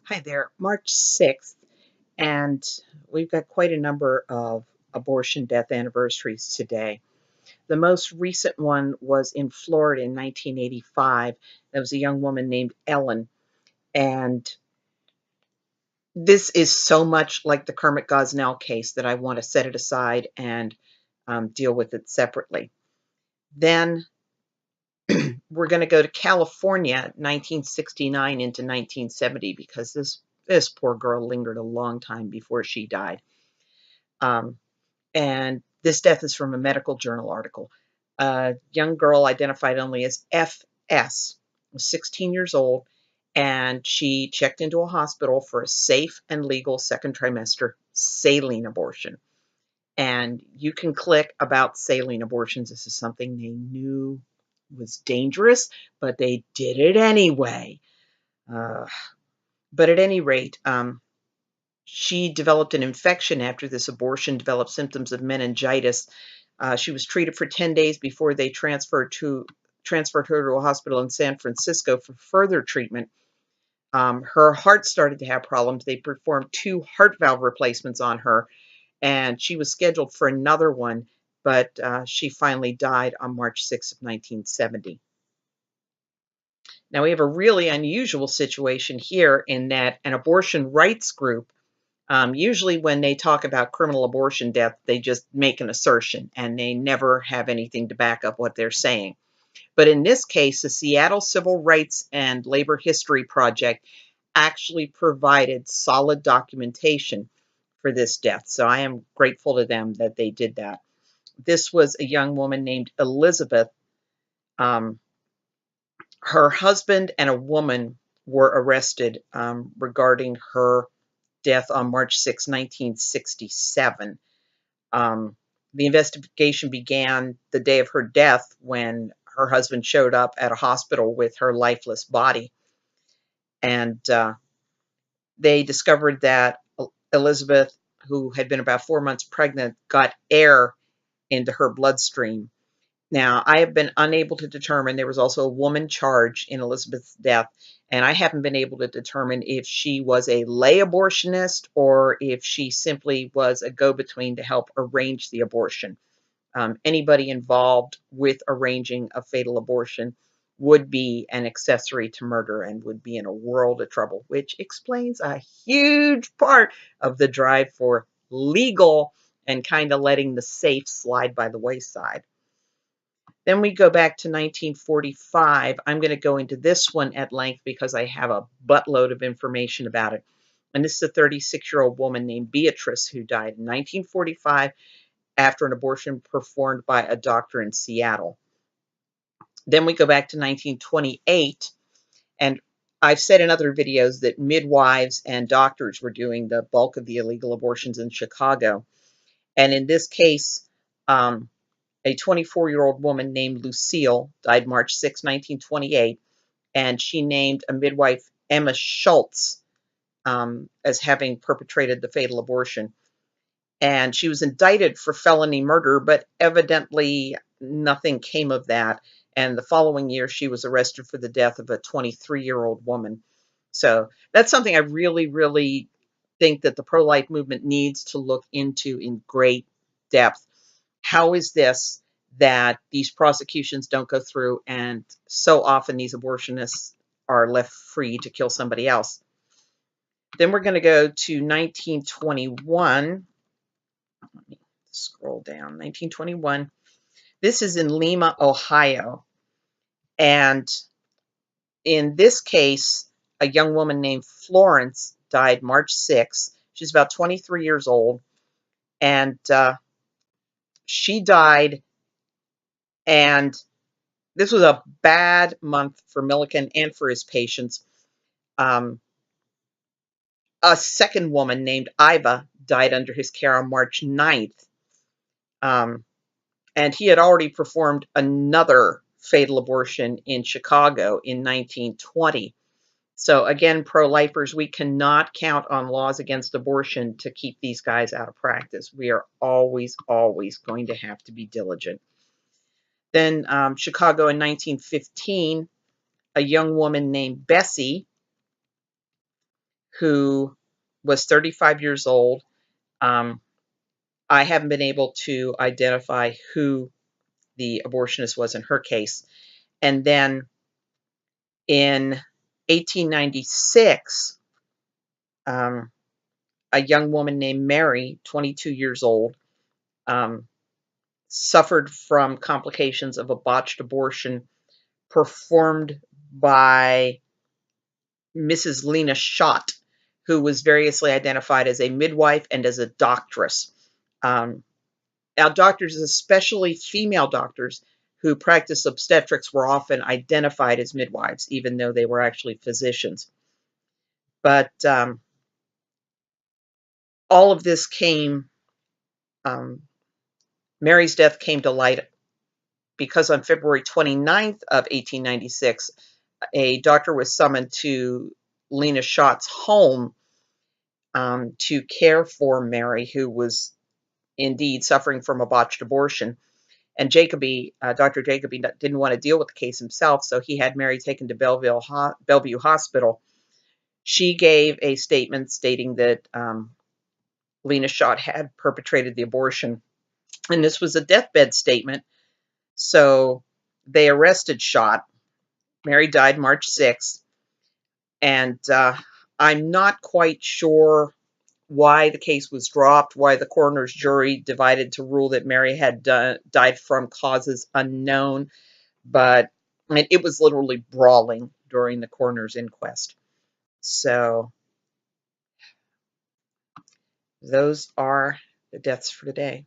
Hi there, March 6th, and we've got quite a number of abortion death anniversaries today. The most recent one was in Florida in 1985. There was a young woman named Ellen, and this is so much like the Kermit Gosnell case that I want to set it aside and deal with it separately. Then we're going to go to California, 1969 into 1970, because this poor girl lingered a long time before she died. And this death is from a medical journal article. A young girl identified only as FS, was 16 years old, and she checked into a hospital for a safe and legal second trimester saline abortion. And you can click about saline abortions. This is something they knew was dangerous, but they did it anyway. Uh, but at any rate, she developed an infection after this abortion, developed symptoms of meningitis. She was treated for 10 days before they transferred her to a hospital in San Francisco for further treatment. Her heart started to have problems. They performed 2 heart valve replacements on her, and she was scheduled for another one, but she finally died on March 6th of 1970. Now we have a really unusual situation here in that an abortion rights group, usually when they talk about criminal abortion death, they just make an assertion and they never have anything to back up what they're saying. But in this case, the Seattle Civil Rights and Labor History Project actually provided solid documentation for this death. So I am grateful to them that they did that. This was a young woman named Elizabeth. Um, Her husband and a woman were arrested regarding her death on March 6, 1967. The investigation began the day of her death when her husband showed up at a hospital with her lifeless body. And they discovered that Elizabeth, who had been about 4 months pregnant, got air into her bloodstream. Now, I have been unable to determine, there was also a woman charged in Elizabeth's death, and I haven't been able to determine if she was a lay abortionist or if she simply was a go-between to help arrange the abortion. Anybody involved with arranging a fatal abortion would be an accessory to murder and would be in a world of trouble, which explains a huge part of the drive for legal and kind of letting the safe slide by the wayside. Then we go back to 1945. I'm going to go into this one at length because I have a buttload of information about it. And this is a 36-year-old woman named Beatrice who died in 1945 after an abortion performed by a doctor in Seattle. Then we go back to 1928, and I've said in other videos that midwives and doctors were doing the bulk of the illegal abortions in Chicago. And in this case, a 24-year-old woman named Lucille died March 6, 1928, and she named a midwife, Emma Schultz, as having perpetrated the fatal abortion. And she was indicted for felony murder, but evidently nothing came of that. And the following year, she was arrested for the death of a 23-year-old woman. So that's something I really, really think that the pro-life movement needs to look into in great depth. How is this that these prosecutions don't go through and so often these abortionists are left free to kill somebody else? Then we're going to go to 1921. Let me scroll down. 1921. This is in Lima, Ohio. And in this case, a young woman named Florence died March 6th. She's about 23 years old. And she died, and this was a bad month for Milliken and for his patients. A second woman named Iva died under his care on March 9th. And he had already performed another fatal abortion in Chicago in 1920. So again, pro-lifers, we cannot count on laws against abortion to keep these guys out of practice. We are always, always going to have to be diligent. Then Chicago in 1915, a young woman named Bessie, who was 35 years old. I haven't been able to identify who the abortionist was in her case. And then in 1896, a young woman named Mary, 22 years old, um, suffered from complications of a botched abortion performed by Mrs. Lena Schott, who was variously identified as a midwife and as a doctress. Um, Now, doctors, especially female doctors who practice obstetrics, were often identified as midwives, even though they were actually physicians. But all of this came, Mary's death came to light because on February 29th of 1896, a doctor was summoned to Lena Schott's home to care for Mary, who was indeed suffering from a botched abortion. And Dr. Jacoby didn't want to deal with the case himself, so he had Mary taken to Bellevue Hospital. She gave a statement stating that Lena Schott had perpetrated the abortion, and this was a deathbed statement. So they arrested Schott. Mary died March 6th, and I'm not quite sure why the case was dropped, why the coroner's jury divided to rule that Mary had died from causes unknown, but it was literally brawling during the coroner's inquest. So those are the deaths for today.